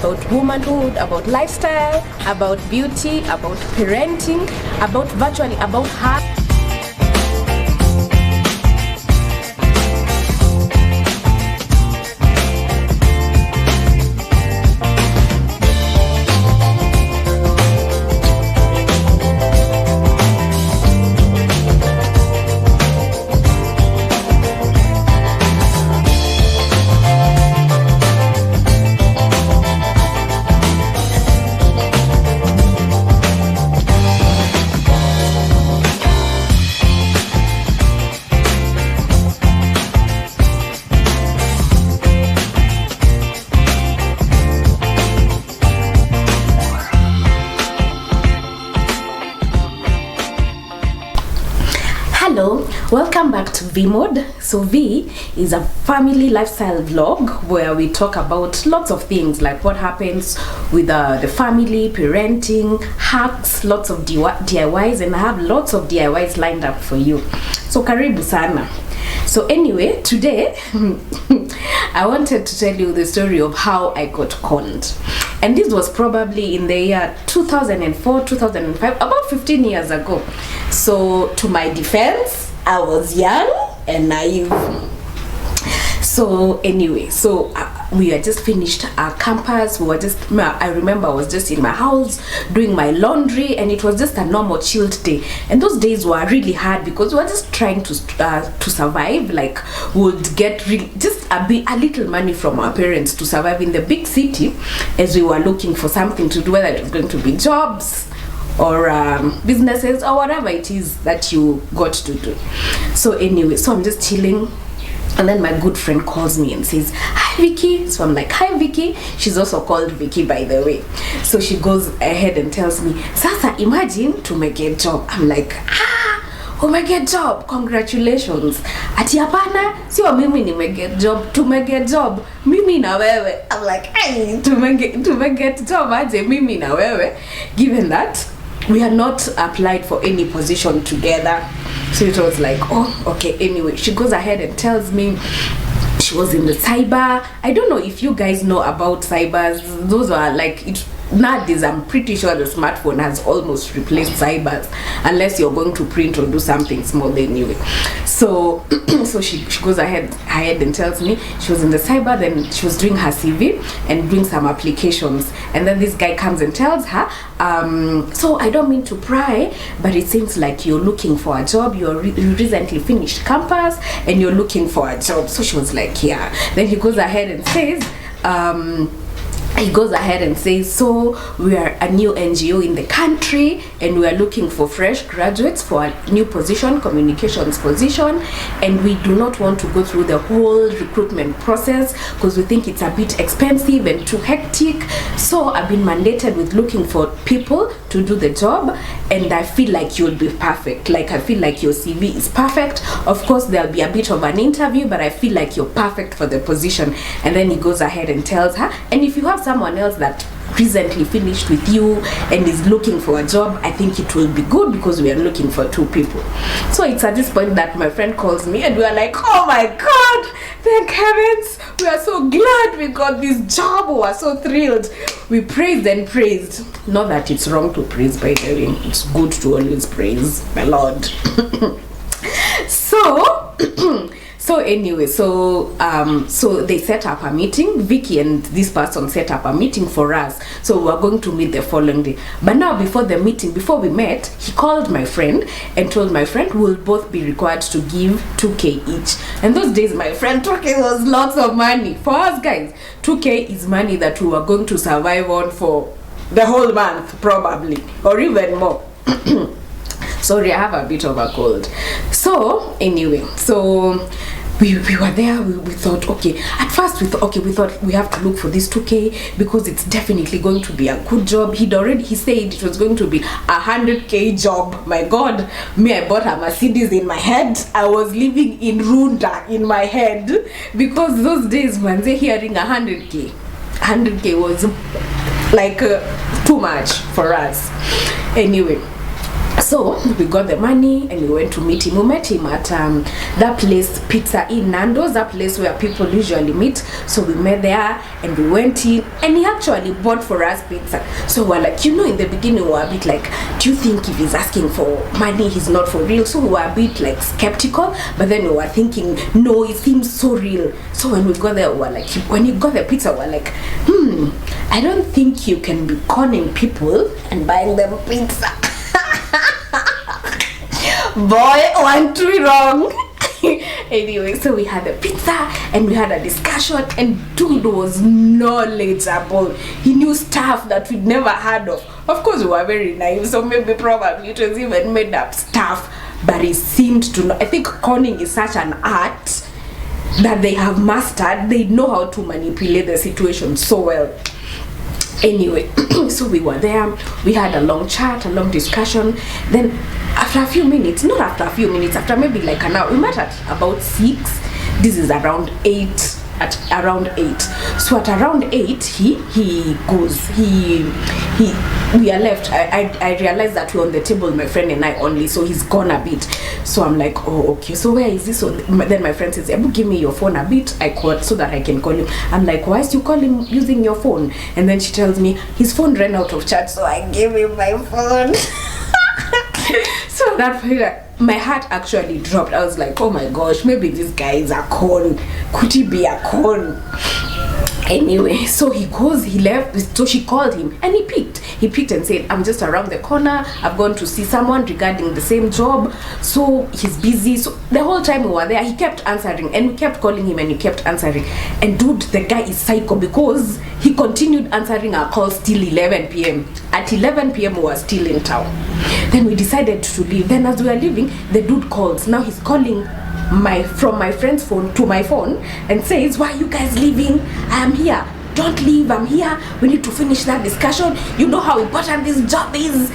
about womanhood, about lifestyle, about beauty, about parenting, about virtually about her. Hello, welcome back to V Mode. So V is a family lifestyle vlog where we talk about lots of things like what happens with the family, parenting, hacks, lots of DIYs, and I have lots of DIYs lined up for you. So karibu sana. So anyway, today I wanted to tell you the story of how I got conned. And this was probably in the year 2004, 2005, about 15 years ago. So to my defense, I was young and naive. So anyway, we had just finished our campus. I remember I was just in my house doing my laundry, and it was just a normal chilled day. And those days were really hard because we were just trying to survive. Like, would get just a little money from our parents to survive in the big city, as we were looking for something to do, whether it was going to be jobs or businesses or whatever it is that you got to do. So anyway, so I'm just chilling. And then my good friend calls me and says, "Hi Vicky." So I'm like, "Hi Vicky." She's also called Vicky, by the way. So she goes ahead and tells me, "Sasa, imagine to make a job." I'm like, "Oh my god, job, congratulations." Ati hapana, sio mimi nimege job, tumege job mimi na wewe. I'm like, "Hey, tumege job aje mimi na wewe," given that we had not applied for any position together. So it was like, oh, okay. Anyway, she goes ahead and tells me she was in the cyber. I don't know if you guys know about cybers. Those are like it. Nowadays, I'm pretty sure the smartphone has almost replaced cybers, unless you're going to print or do something small anyway. So she goes ahead and tells me she was in the cyber, then she was doing her CV and doing some applications, and then this guy comes and tells her, so I don't mean to pry, but it seems like you're looking for a job. You recently finished campus and you're looking for a job. So she was like, yeah. Then he goes ahead and says, so we are a new NGO in the country and we are looking for fresh graduates for a new position, communications position, and we do not want to go through the whole recruitment process because we think it's a bit expensive and too hectic. So I've been mandated with looking for people to do the job, and I feel like you'll be perfect. Like, I feel like your CV is perfect. Of course, there'll be a bit of an interview, but I feel like you're perfect for the position. And then he goes ahead and tells her, and if you have someone else that recently finished with you and is looking for a job, I think it will be good because we are looking for 2 people. So it's at this point that my friend calls me and we are like, oh my god, thank heavens, we are so glad we got this job. We are so thrilled. We praised and praised. Not that it's wrong to praise, by the way. It's good to always praise my Lord. So anyway, so they set up a meeting. Vicky and this person set up a meeting for us. So we were going to meet the following day. But now before we met, he called my friend and told my friend we'll both be required to give 2K each. And those days, my friend, 2K was lots of money. For us guys, 2K is money that we were going to survive on for the whole month, probably, or even more. Sorry, I have a bit of a cold. So anyway, so we were there. We thought, okay, at first we thought we have to look for this 2K because it's definitely going to be a good job. He said it was going to be 100K job. My god, me, I bought a Mercedes in my head. I was living in Runda in my head because those days, man, they hearing 100K was like too much for us. Anyway, So we got the money and we went to meet him. We met him at that place, Pizza in Nando's, that place where people usually meet. So we met there and we went in, and he actually bought for us pizza. So we're like, you know, in the beginning we were a bit like, do you think if he's asking for money he's not for real? So we were a bit like skeptical, but then we were thinking, no, it seems so real. So when we got there, we were like, when he got the pizza, we were like, I don't think you can be conning people and buying them pizza. Boy, one too wrong. Anyway, so we had a pizza and we had a discussion, and dude was knowledgeable. He knew stuff that we'd never heard of. Of course, we were very naive, so maybe probably it was even made up stuff, but he seemed to know. I think conning is such an art that they have mastered. They know how to manipulate the situation so well. Anyway, so we were there, we had a long chat, a long discussion. Then after a few minutes, not after a few minutes, after maybe like an hour, we met at about 6. This is around 8. At around 8. So at around 8, he goes, we are left. I realized that we're on the table, my friend and I only, so he's gone a bit. So I'm like, oh, okay, so where is this? So then my friend says, Ebu, give me your phone a bit. I call so that I can call him. I'm like, why is you call him using your phone? And then she tells me his phone ran out of charge, so I gave him my phone. So that my heart actually dropped. I was like, oh my gosh, maybe this guy is a con. Could he be a con? Anyway, so he goes, he left. So she called him and he picked and said, I'm just around the corner, I've gone to see someone regarding the same job. So he's busy. So the whole time we were there, he kept answering, and we kept calling him and he kept answering. And dude, the guy is psycho, because he continued answering our calls till 11 p.m. At 11 p.m. we were still in town. Then we decided to leave. Then as we were leaving, the dude calls. Now he's calling from my friend's phone to my phone and says, why are you guys leaving? I am here. Don't leave, I'm here. We need to finish that discussion. You know how important this job is.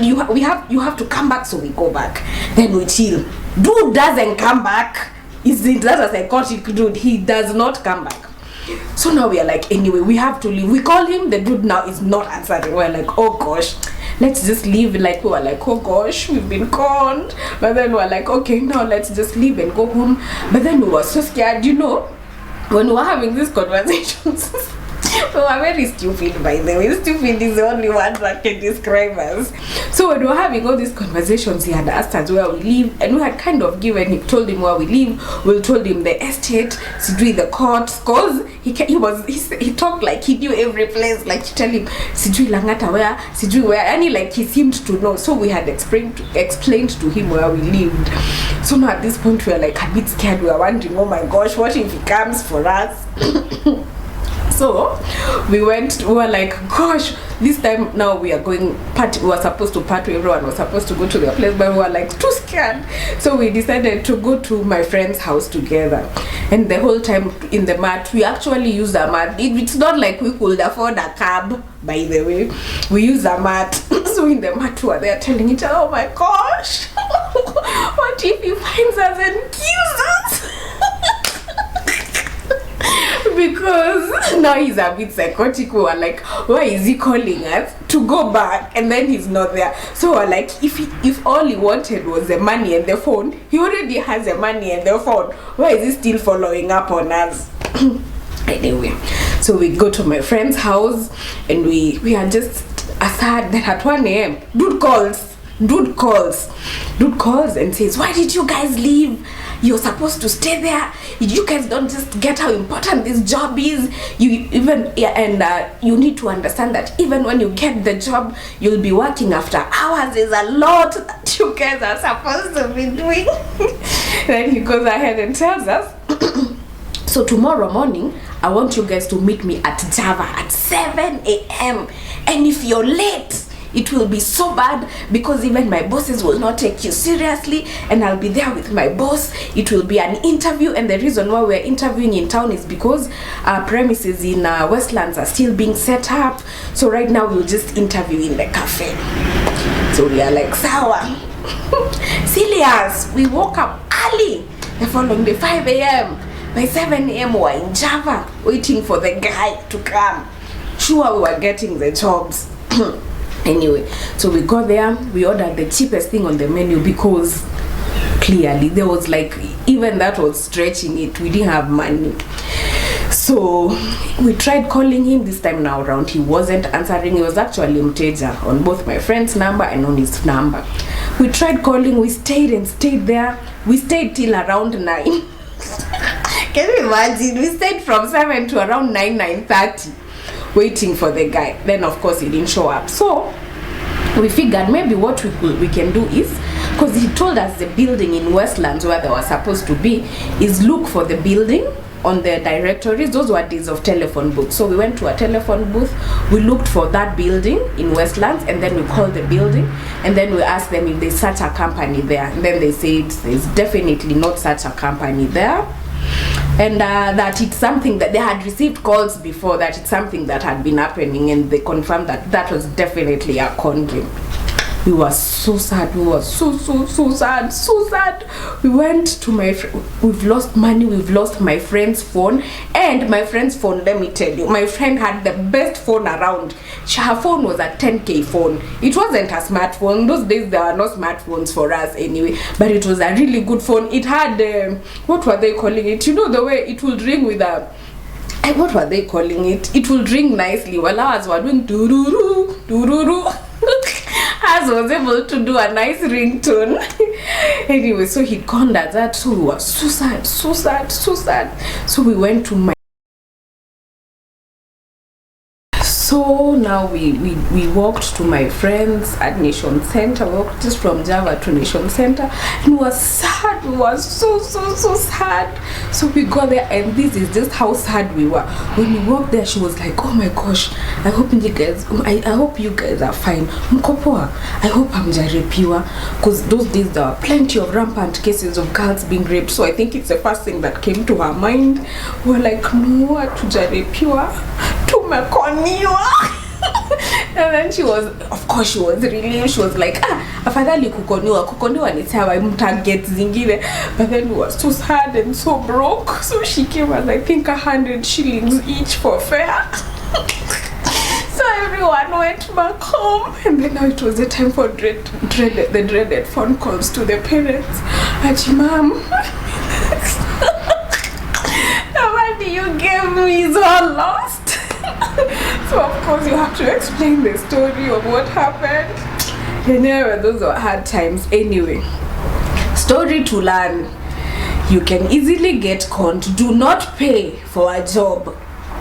You have to come back. So we go back. Then we chill. Dude doesn't come back. That's a psychotic dude. He does not come back. So now we are like, anyway, we have to leave. We call him. The dude now is not answering. We're like, oh gosh, let's just leave. Like, we were like, oh gosh, we've been conned. But then we're like, okay, now let's just leave and go home. But then we were so scared, you know, when we were having these conversations. We were very stupid, by the way. Stupid is the only word that can describe us. So when we were having all these conversations, he had asked us where we live, and we had kind of told him where we live. We told him the estate, Sidri, the courts, cause he talked like he knew every place. Like you tell him Sidri Langata where, Sidri where, and he seemed to know. So we had explained to him where we lived. So now at this point we are like a bit scared. We are wondering, oh my gosh, what if he comes for us? So we were like, gosh, this time now we are going party. We were supposed to party, everyone was supposed to go to their place, but we were like too scared. So we decided to go to my friend's house together. And the whole time in the mat, we actually used a mat. It's not like we could afford a cab, by the way. We use a mat. So in the mat we were there telling each other, oh my gosh, what if he finds us and kills us? Because now he's a bit psychotic. We were like, why is he calling us to go back and then he's not there? So we're like, if all he wanted was the money and the phone, he already has the money and the phone. Why is he still following up on us? Anyway, so we go to my friend's house and we are just sad that at 1 a.m. dude calls and says, why did you guys leave? You're supposed to stay there. You guys don't just get how important this job is. You need to understand that even when you get the job, you'll be working after hours. There's a lot that you guys are supposed to be doing. Then he goes ahead and tells us, so tomorrow morning, I want you guys to meet me at Java at 7 a.m. And if you're late, it will be so bad, because even my bosses will not take you seriously, and I'll be there with my boss. It will be an interview, and the reason why we're interviewing in town is because our premises in Westlands are still being set up. So right now we'll just interview in the cafe. So we are like, sawa. Serious, we woke up early the following day, 5 a.m. By 7 a.m. we were in Java waiting for the guy to come. Sure, we were getting the jobs. Anyway, so we got there, we ordered the cheapest thing on the menu because clearly there was like, even that was stretching it, we didn't have money. So we tried calling him. This time now around he wasn't answering. He was actually mteja on both my friend's number and on his number. We tried calling, we stayed and stayed there. We stayed till around 9. Can you imagine? We stayed from 7 to around 9:30 waiting for the guy. Then of course he didn't show up. So we figured maybe what we can do is, because he told us the building in Westlands where they were supposed to be, is look for the building on the directories. Those were days of telephone booths. So we went to a telephone booth, we looked for that building in Westlands, and then we called the building, and then we asked them if there's such a company there. And then they said there's definitely not such a company there, and that it's something that they had received calls before, that it's something that had been happening, and they confirmed that that was definitely a con game. We were so sad. We were so sad. We went to we've lost money, we've lost my friend's phone. And my friend's phone, let me tell you, my friend had the best phone around. Her phone was a 10k phone. It wasn't a smartphone. Those days there were no smartphones for us anyway, but it was a really good phone. It had what were they calling it? You know, the way it would ring with a, what were they calling it? It would ring nicely while ours were doing doo-doo-doo, doo-doo-doo. As was able to do a nice ringtone. Anyway, so he conned at that. So we were so sad. So we went to my, so now we walked to my friends at Nation Center. We walked just from Java to Nation Center, and we were sad. We were so sad. So we got there, and this is just how sad we were. When we walked there, she was like, oh my gosh, I hope you guys are fine. Mkopoa, I hope hamjaripiwa, because those days there were plenty of rampant cases of girls being raped. So I think it's the first thing that came to her mind. We were like, no, hatujaripiwa, tumekoniwa. And then she was, of course she was relieved. She was like, afadhali kukoniwa ni sawa, mtaget zingine. But then we were so sad and so broke. So she gave us, I think, 100 shillings each for fare. So everyone went back home, and then now it was the time for the dreaded phone calls to the parents. Achi mom, the money you gave me is all lost. So of course you have to explain the story of what happened. Anyway, those were hard times. Anyway, story to learn: you can easily get conned. Do not pay for a job.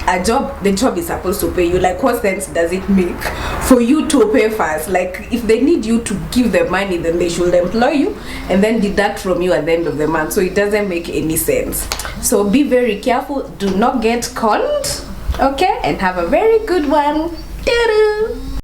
The job is supposed to pay you. Like, what sense does it make for you to pay first? Like, if they need you to give them money, then they should employ you and then deduct from you at the end of the month. So it doesn't make any sense. So be very careful. Do not get conned. Okay, and have a very good one. Doo-doo.